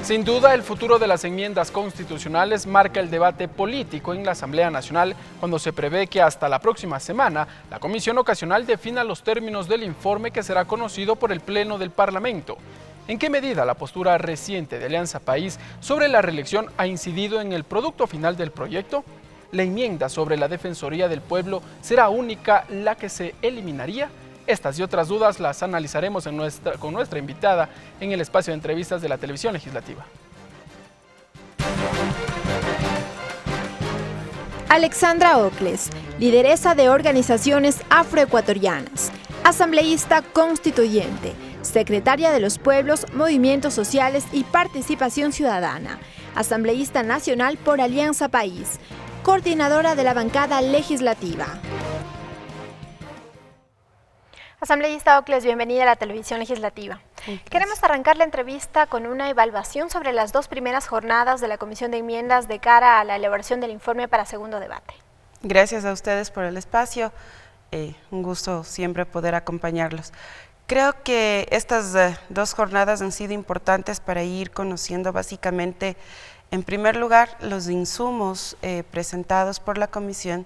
Sin duda, el futuro de las enmiendas constitucionales marca el debate político en la Asamblea Nacional, cuando se prevé que hasta la próxima semana la Comisión Ocasional defina los términos del informe que será conocido por el Pleno del Parlamento. ¿En qué medida la postura reciente de Alianza País sobre la reelección ha incidido en el producto final del proyecto? ¿La enmienda sobre la Defensoría del Pueblo será única la que se eliminaría? Estas y otras dudas las analizaremos con nuestra invitada en el espacio de entrevistas de la Televisión Legislativa. Alexandra Ocles, lideresa de organizaciones afroecuatorianas, asambleísta constituyente, secretaria de los Pueblos, Movimientos Sociales y Participación Ciudadana, asambleísta nacional por Alianza País, coordinadora de la bancada legislativa. Asambleísta Ocles, bienvenida a la Televisión Legislativa. Gracias. Queremos arrancar la entrevista con una evaluación sobre las dos primeras jornadas de la Comisión de Enmiendas de cara a la elaboración del informe para segundo debate. Gracias a ustedes por el espacio, un gusto siempre poder acompañarlos. Creo que estas dos jornadas han sido importantes para ir conociendo básicamente, en primer lugar, los insumos presentados por la Comisión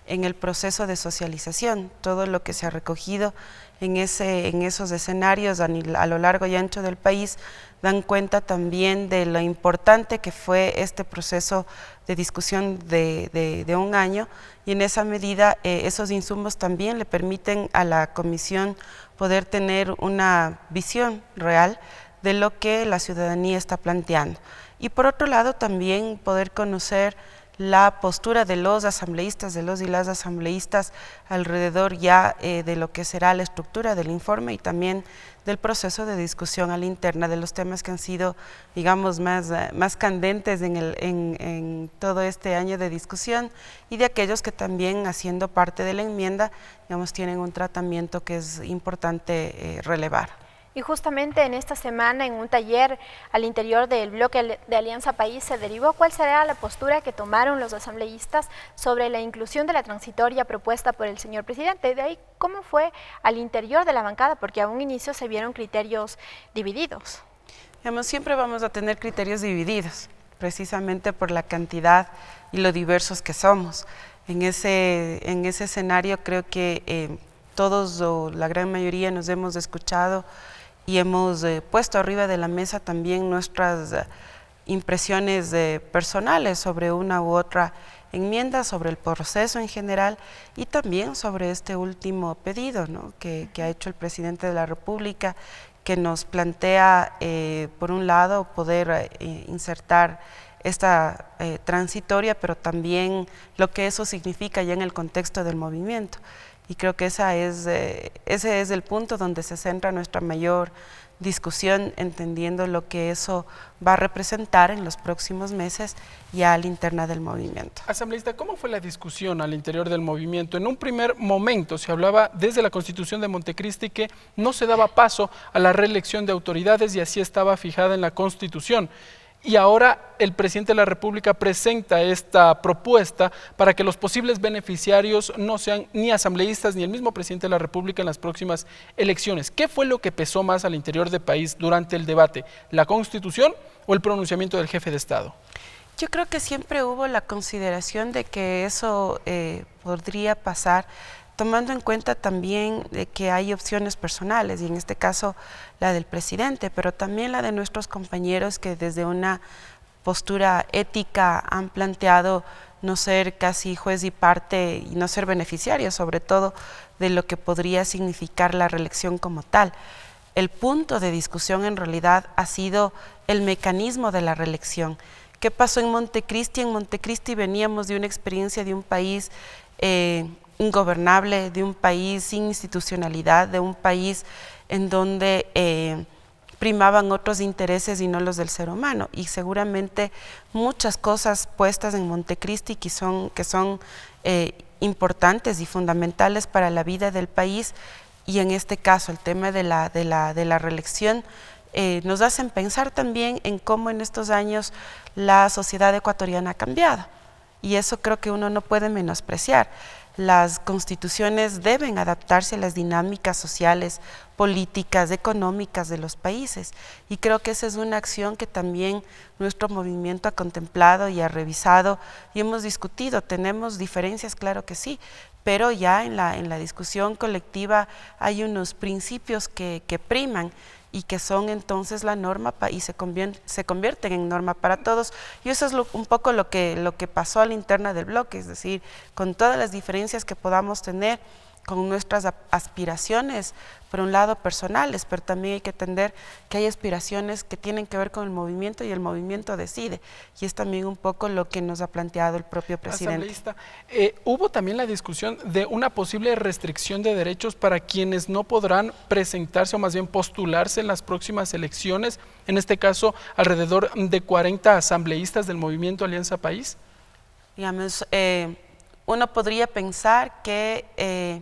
en el proceso de socialización, todo lo que se ha recogido en esos escenarios a lo largo y ancho del país dan cuenta también de lo importante que fue este proceso de discusión de un año, y en esa medida esos insumos también le permiten a la Comisión poder tener una visión real de lo que la ciudadanía está planteando. Y por otro lado también poder conocer la postura de los asambleístas, de los y las asambleístas alrededor ya de lo que será la estructura del informe y también del proceso de discusión a la interna de los temas que han sido, digamos, más candentes en todo este año de discusión, y de aquellos que también, haciendo parte de la enmienda, digamos, tienen un tratamiento que es importante relevar. Y justamente en esta semana, en un taller al interior del bloque de Alianza País, se derivó cuál será la postura que tomaron los asambleístas sobre la inclusión de la transitoria propuesta por el señor presidente. De ahí, ¿cómo fue al interior de la bancada? Porque a un inicio se vieron criterios divididos. Digamos, siempre vamos a tener criterios divididos, precisamente por la cantidad y lo diversos que somos. En ese escenario creo que todos o la gran mayoría nos hemos escuchado y hemos puesto arriba de la mesa también nuestras impresiones personales sobre una u otra enmienda, sobre el proceso en general y también sobre este último pedido, ¿no?, que ha hecho el presidente de la República, que nos plantea, por un lado, poder insertar esta transitoria, pero también lo que eso significa ya en el contexto del movimiento. Y creo que ese es el punto donde se centra nuestra mayor discusión, entendiendo lo que eso va a representar en los próximos meses ya a la interna del movimiento. Asambleísta, ¿cómo fue la discusión al interior del movimiento? En un primer momento se hablaba desde la Constitución de Montecristi que no se daba paso a la reelección de autoridades y así estaba fijada en la Constitución. Y ahora el presidente de la República presenta esta propuesta para que los posibles beneficiarios no sean ni asambleístas ni el mismo presidente de la República en las próximas elecciones. ¿Qué fue lo que pesó más al interior del país durante el debate? ¿La Constitución o el pronunciamiento del jefe de Estado? Yo creo que siempre hubo la consideración de que eso podría pasar, tomando en cuenta también de que hay opciones personales, y en este caso la del presidente, pero también la de nuestros compañeros que desde una postura ética han planteado no ser casi juez y parte y no ser beneficiarios, sobre todo, de lo que podría significar la reelección como tal. El punto de discusión en realidad ha sido el mecanismo de la reelección. ¿Qué pasó en Montecristi? En Montecristi veníamos de una experiencia de un país ingobernable, de un país sin institucionalidad, de un país en donde primaban otros intereses y no los del ser humano, y seguramente muchas cosas puestas en Montecristi que son importantes y fundamentales para la vida del país, y en este caso el tema de la reelección nos hacen pensar también en cómo en estos años la sociedad ecuatoriana ha cambiado, y eso creo que uno no puede menospreciar. las constituciones deben adaptarse a las dinámicas sociales, políticas, económicas de los países. Y creo que esa es una acción que también nuestro movimiento ha contemplado y ha revisado y hemos discutido. Tenemos diferencias, claro que sí, pero ya en la discusión colectiva hay unos principios que priman y que son entonces la norma y se convierten en norma para todos. Y eso es un poco lo que pasó a la interna del bloque, es decir, con todas las diferencias que podamos tener, con nuestras aspiraciones, por un lado personales, pero también hay que entender que hay aspiraciones que tienen que ver con el movimiento y el movimiento decide, y es también un poco lo que nos ha planteado el propio presidente. Asambleísta, hubo también la discusión de una posible restricción de derechos para quienes no podrán presentarse o más bien postularse en las próximas elecciones, en este caso alrededor de 40 asambleístas del movimiento Alianza País. Digamos, uno podría pensar que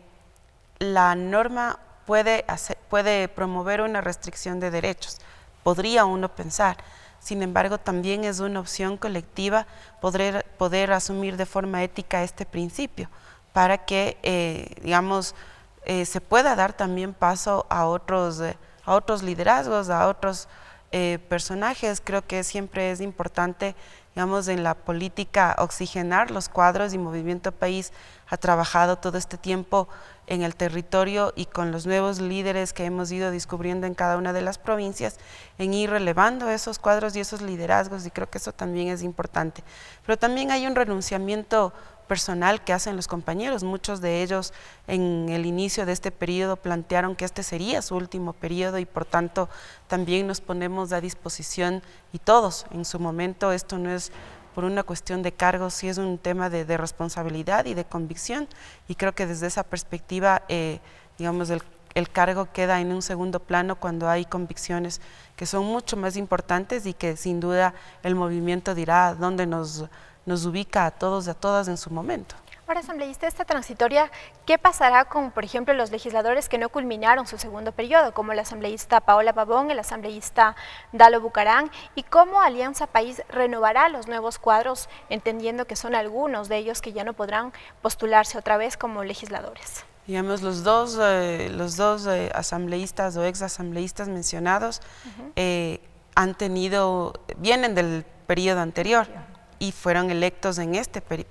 la norma puede promover una restricción de derechos, podría uno pensar. Sin embargo, también es una opción colectiva poder asumir de forma ética este principio para que, digamos, se pueda dar también paso a otros liderazgos, a otros personajes. Creo que siempre es importante, digamos, en la política oxigenar los cuadros, y Movimiento País ha trabajado todo este tiempo en el territorio y con los nuevos líderes que hemos ido descubriendo en cada una de las provincias, en ir relevando esos cuadros y esos liderazgos, y creo que eso también es importante. Pero también hay un renunciamiento personal que hacen los compañeros. Muchos de ellos en el inicio de este periodo plantearon que este sería su último periodo y por tanto también nos ponemos a disposición, y todos en su momento, esto no es por una cuestión de cargos, sí es un tema de responsabilidad y de convicción, y creo que desde esa perspectiva, digamos, el cargo queda en un segundo plano cuando hay convicciones que son mucho más importantes y que sin duda el movimiento dirá dónde nos ubica a todos y a todas en su momento. Ahora, asambleísta, esta transitoria, ¿qué pasará con, por ejemplo, los legisladores que no culminaron su segundo periodo, como el asambleísta Paola Pavón, el asambleísta Dalo Bucarán, y cómo Alianza País renovará los nuevos cuadros, entendiendo que son algunos de ellos que ya no podrán postularse otra vez como legisladores? Digamos, los dos asambleístas o ex asambleístas mencionados vienen del periodo anterior y fueron electos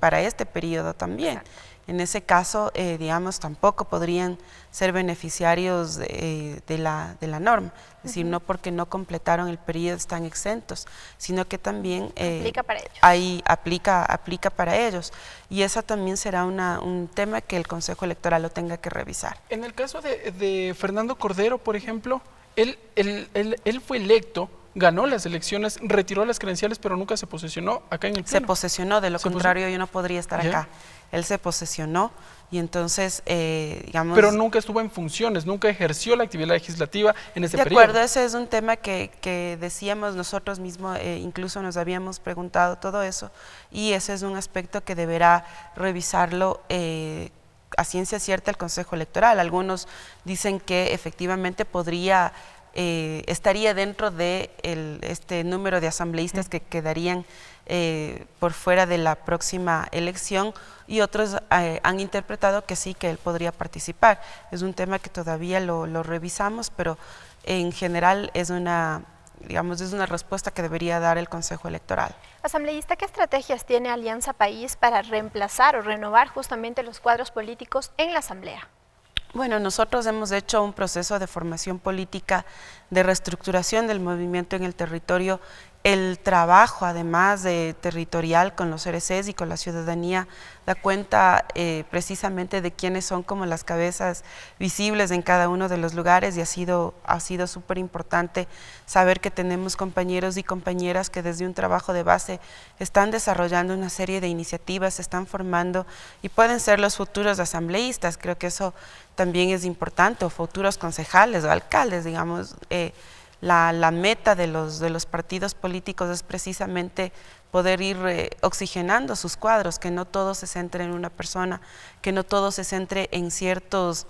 para este periodo también. Exacto. En ese caso, digamos, tampoco podrían ser beneficiarios de la norma. Es decir, no porque no completaron el periodo están exentos, sino que también aplica para ellos. Aplica para ellos. Y eso también será un tema que el Consejo Electoral lo tenga que revisar. En el caso de Fernando Cordero, por ejemplo, él fue electo, ganó las elecciones, retiró las credenciales, pero nunca se posesionó acá en el pleno. Se posesionó, de lo contrario yo no podría estar acá. Él se posesionó y entonces, digamos... Pero nunca estuvo en funciones, nunca ejerció la actividad legislativa en ese periodo. De acuerdo, ese es un tema que decíamos nosotros mismos, incluso nos habíamos preguntado todo eso, y ese es un aspecto que deberá revisarlo a ciencia cierta el Consejo Electoral. Algunos dicen que efectivamente estaría dentro de este número de asambleístas que quedarían por fuera de la próxima elección, y otros han interpretado que sí, que él podría participar. Es un tema que todavía lo revisamos, pero en general es una respuesta que debería dar el Consejo Electoral. Asambleísta, ¿qué estrategias tiene Alianza País para reemplazar o renovar justamente los cuadros políticos en la Asamblea? Bueno, nosotros hemos hecho un proceso de formación política, de reestructuración del movimiento en el territorio. El trabajo, además de territorial con los RCs y con la ciudadanía, da cuenta precisamente de quiénes son como las cabezas visibles en cada uno de los lugares, y ha sido súper importante saber que tenemos compañeros y compañeras que desde un trabajo de base están desarrollando una serie de iniciativas, se están formando y pueden ser los futuros asambleístas. Creo que eso también es importante, o futuros concejales o alcaldes, digamos. La meta de los partidos políticos es precisamente poder ir oxigenando sus cuadros, que no todo se centre en una persona, que no todo se centre en ciertos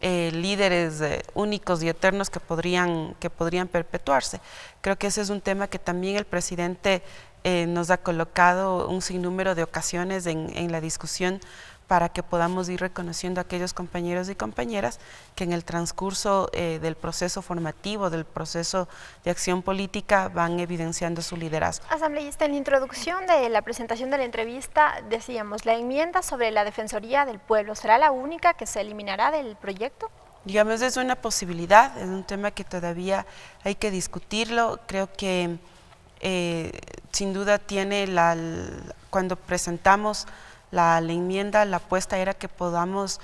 líderes únicos y eternos que podrían perpetuarse. Creo que ese es un tema que también el presidente nos ha colocado un sinnúmero de ocasiones en la discusión, para que podamos ir reconociendo a aquellos compañeros y compañeras que en el transcurso del proceso formativo, del proceso de acción política, van evidenciando su liderazgo. Asambleísta, en la introducción de la presentación de la entrevista decíamos, la enmienda sobre la Defensoría del Pueblo, ¿será la única que se eliminará del proyecto? Digamos, es una posibilidad, es un tema que todavía hay que discutirlo. Creo que sin duda cuando presentamos la enmienda, la apuesta era que podamos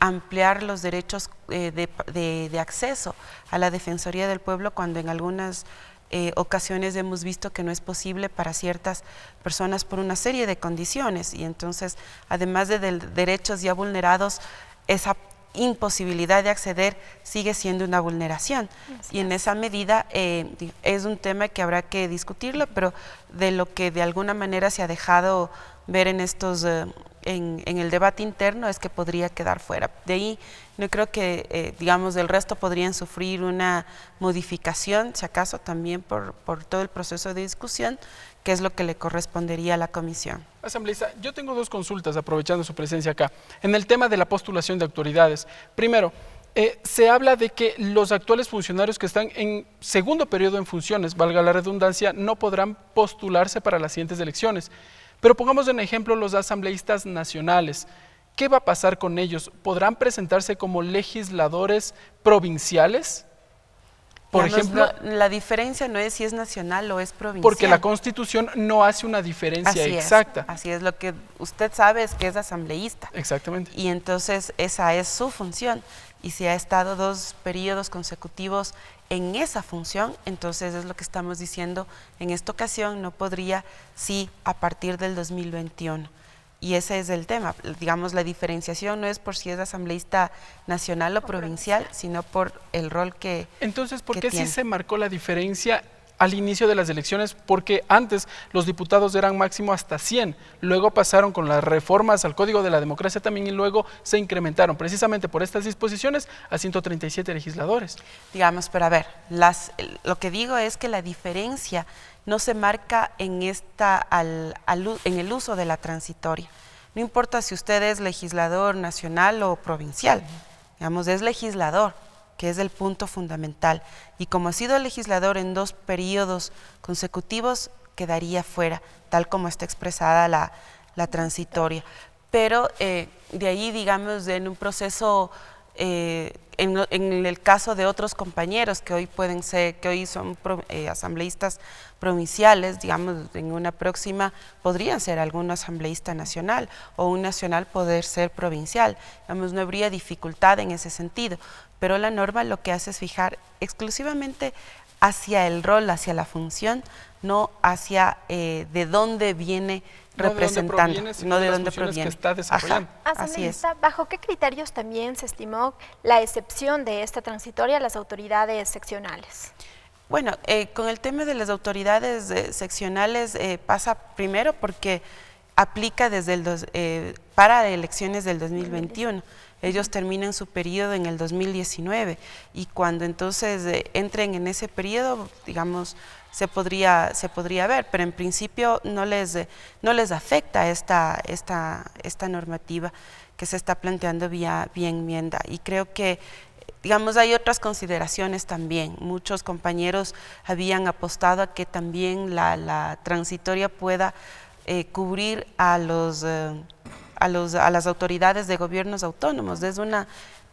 ampliar los derechos de acceso a la Defensoría del Pueblo, cuando en algunas ocasiones hemos visto que no es posible para ciertas personas por una serie de condiciones, y entonces, además de derechos ya vulnerados, esa imposibilidad de acceder sigue siendo una vulneración. Y en esa medida es un tema que habrá que discutirlo, pero de lo que de alguna manera se ha dejado ver en el debate interno es que podría quedar fuera. De ahí no creo que, digamos, del resto podrían sufrir una modificación, si acaso también por todo el proceso de discusión, que es lo que le correspondería a la comisión. Asambleísta, yo tengo dos consultas aprovechando su presencia acá. En el tema de la postulación de autoridades, primero, se habla de que los actuales funcionarios que están en segundo periodo en funciones, valga la redundancia, no podrán postularse para las siguientes elecciones. Pero pongamos en ejemplo los asambleístas nacionales. ¿Qué va a pasar con ellos? ¿Podrán presentarse como legisladores provinciales? Por ejemplo, la diferencia no es si es nacional o es provincial. Porque la Constitución no hace una diferencia exacta. Así es, lo que usted sabe es que es asambleísta. Exactamente. Y entonces esa es su función. Y si ha estado 2 periodos consecutivos en esa función, entonces es lo que estamos diciendo, en esta ocasión no podría, sí, a partir del 2021. Y ese es el tema, digamos, la diferenciación no es por si es asambleísta nacional o provincial, sino por el rol que Entonces, ¿por qué tiene. sí se marcó la diferencia al inicio de las elecciones? Porque antes los diputados eran máximo hasta 100, luego pasaron con las reformas al Código de la Democracia también y luego se incrementaron precisamente por estas disposiciones a 137 legisladores. Digamos, pero a ver, lo que digo es que la diferencia no se marca en el uso de la transitoria. No importa si usted es legislador nacional o provincial, digamos, es legislador, que es el punto fundamental. Y como ha sido legislador en 2 periodos consecutivos, quedaría fuera, tal como está expresada la transitoria. Pero de ahí, digamos, en un proceso, en el caso de otros compañeros que hoy son asambleístas provinciales, digamos, en una próxima podrían ser algún asambleísta nacional o un nacional poder ser provincial. Digamos, no habría dificultad en ese sentido, pero la norma lo que hace es fijar exclusivamente hacia el rol, hacia la función, no hacia de dónde viene representando, no de dónde proviene, que está desarrollando. Así es. ¿Bajo qué criterios también se estimó la excepción de esta transitoria a las autoridades seccionales? Bueno, con el tema de las autoridades seccionales pasa primero porque aplica para elecciones del 2021. Ellos terminan su periodo en el 2019 y cuando entonces entren en ese periodo, digamos, se podría ver, pero en principio no les afecta esta normativa que se está planteando vía enmienda. Y creo que, digamos, hay otras consideraciones también. Muchos compañeros habían apostado a que también la transitoria pueda cubrir a las autoridades de gobiernos autónomos.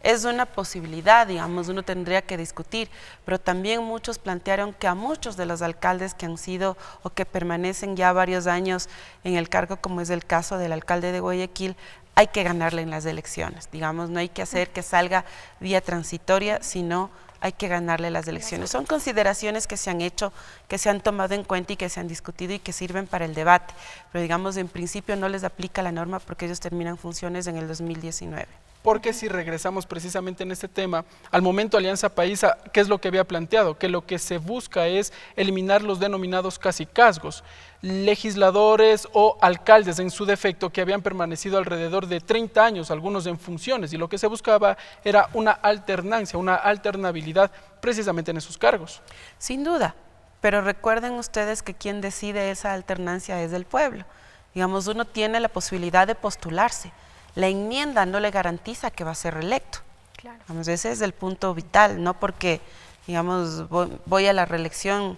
Es una posibilidad, digamos, uno tendría que discutir, pero también muchos plantearon que a muchos de los alcaldes que han sido o que permanecen ya varios años en el cargo, como es el caso del alcalde de Guayaquil, hay que ganarle en las elecciones, digamos, no hay que hacer que salga vía transitoria, sino hay que ganarle las elecciones. Son consideraciones que se han hecho, que se han tomado en cuenta y que se han discutido y que sirven para el debate, pero digamos, en principio no les aplica la norma porque ellos terminan funciones en el 2019. Porque si regresamos precisamente en este tema, al momento Alianza Paisa, ¿qué es lo que había planteado? Que lo que se busca es eliminar los denominados cacicazgos, legisladores o alcaldes en su defecto que habían permanecido alrededor de 30 años, algunos en funciones, y lo que se buscaba era una alternancia, una alternabilidad precisamente en esos cargos. Sin duda, pero recuerden ustedes que quien decide esa alternancia es el pueblo. Digamos, uno tiene la posibilidad de postularse. la enmienda no le garantiza que va a ser reelecto. Claro. Vamos, ese es el punto vital, no porque, digamos, voy a la reelección,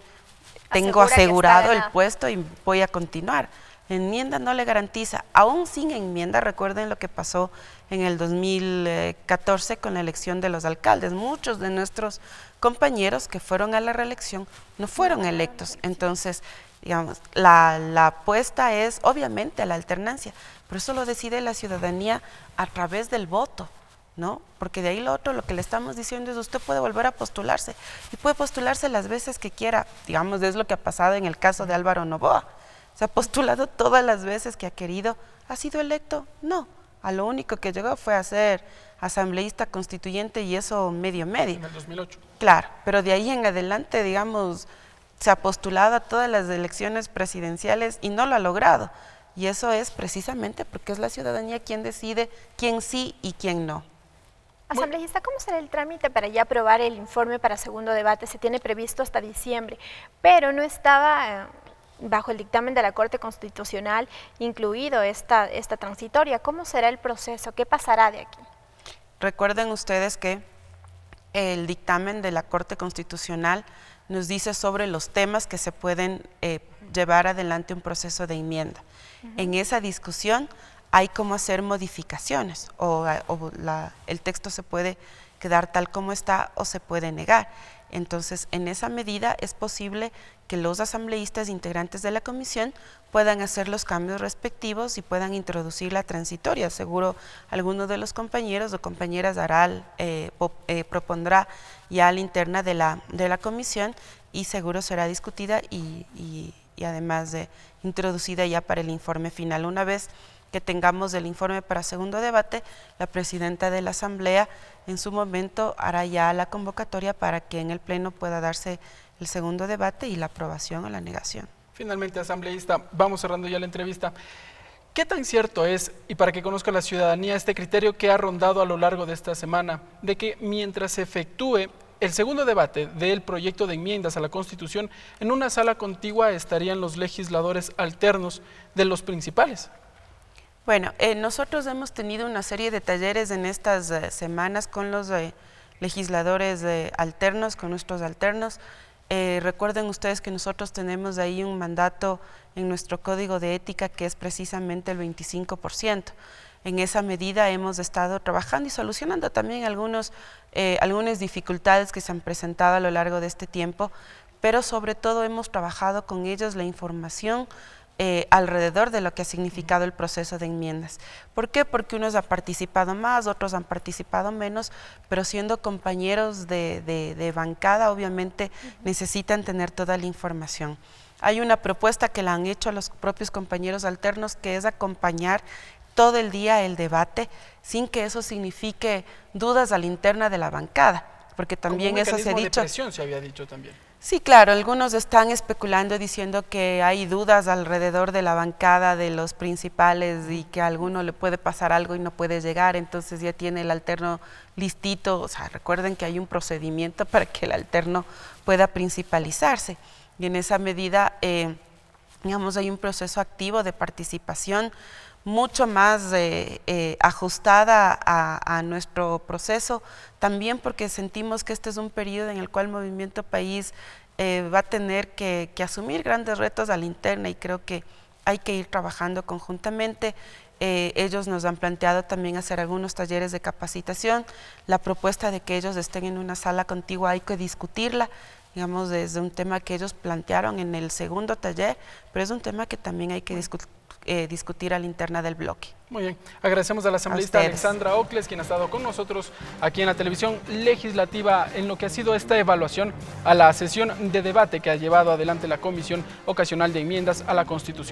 tengo asegurado el puesto y voy a continuar. La enmienda no le garantiza, aún sin enmienda. Recuerden lo que pasó en el 2014 con la elección de los alcaldes. Muchos de nuestros compañeros que fueron a la reelección no fueron electos. Entonces, digamos, la apuesta es obviamente a la alternancia, pero eso lo decide la ciudadanía a través del voto, ¿no? Porque de ahí lo otro, lo que le estamos diciendo es usted puede volver a postularse y puede postularse las veces que quiera. Digamos, es lo que ha pasado en el caso de Álvaro Noboa. ¿Se ha postulado todas las veces que ha querido? ¿Ha sido electo? No. A lo único que llegó fue a ser asambleísta constituyente y eso medio. En el 2008. Claro, pero de ahí en adelante, digamos, se ha postulado a todas las elecciones presidenciales y no lo ha logrado. Y eso es precisamente porque es la ciudadanía quien decide quién sí y quién no. Asambleísta, ¿cómo será el trámite para ya aprobar el informe para segundo debate? Se tiene previsto hasta diciembre, pero no estaba bajo el dictamen de la Corte Constitucional incluido esta transitoria. ¿Cómo será el proceso? ¿Qué pasará de aquí? Recuerden ustedes que el dictamen de la Corte Constitucional nos dice sobre los temas que se pueden llevar adelante un proceso de enmienda. En esa discusión hay cómo hacer modificaciones el texto se puede quedar tal como está o se puede negar. Entonces, en esa medida es posible que los asambleístas integrantes de la comisión puedan hacer los cambios respectivos y puedan introducir la transitoria. Seguro alguno de los compañeros o compañeras propondrá ya la interna de la comisión y seguro será discutida y además introducida ya para el informe final. Una vez que tengamos el informe para segundo debate, la presidenta de la Asamblea en su momento hará ya la convocatoria para que en el Pleno pueda darse el segundo debate y la aprobación o la negación. Finalmente, asambleísta, vamos cerrando ya la entrevista. ¿Qué tan cierto es, y para que conozca la ciudadanía, este criterio que ha rondado a lo largo de esta semana, de que mientras se efectúe el segundo debate del proyecto de enmiendas a la Constitución, en una sala contigua estarían los legisladores alternos de los principales? Bueno, nosotros hemos tenido una serie de talleres en estas semanas con los legisladores alternos, con nuestros alternos. Recuerden ustedes que nosotros tenemos ahí un mandato en nuestro código de ética que es precisamente el 25%. En esa medida hemos estado trabajando y solucionando también algunas dificultades que se han presentado a lo largo de este tiempo, pero sobre todo hemos trabajado con ellos la información alrededor de lo que ha significado el proceso de enmiendas. ¿Por qué? Porque unos han participado más, otros han participado menos, pero siendo compañeros de bancada, obviamente necesitan tener toda la información. Hay una propuesta que la han hecho los propios compañeros alternos, que es acompañar todo el día el debate, sin que eso signifique dudas a la interna de la bancada, porque también eso se ha dicho. De presión se había dicho también. Sí, claro, algunos están especulando diciendo que hay dudas alrededor de la bancada de los principales y que a alguno le puede pasar algo y no puede llegar, entonces ya tiene el alterno listito. O sea, recuerden que hay un procedimiento para que el alterno pueda principalizarse y en esa medida, digamos, hay un proceso activo de participación mucho más ajustada a nuestro proceso, también porque sentimos que este es un periodo en el cual Movimiento País va a tener que asumir grandes retos a la interna y creo que hay que ir trabajando conjuntamente. Ellos nos han planteado también hacer algunos talleres de capacitación. La propuesta de que ellos estén en una sala contigua hay que discutirla, digamos, desde un tema que ellos plantearon en el segundo taller, pero es un tema que también hay que discutir a la interna del bloque. Muy bien, agradecemos a la asambleísta Alexandra Ocles, quien ha estado con nosotros aquí en la televisión legislativa en lo que ha sido esta evaluación a la sesión de debate que ha llevado adelante la Comisión Ocasional de Enmiendas a la Constitución.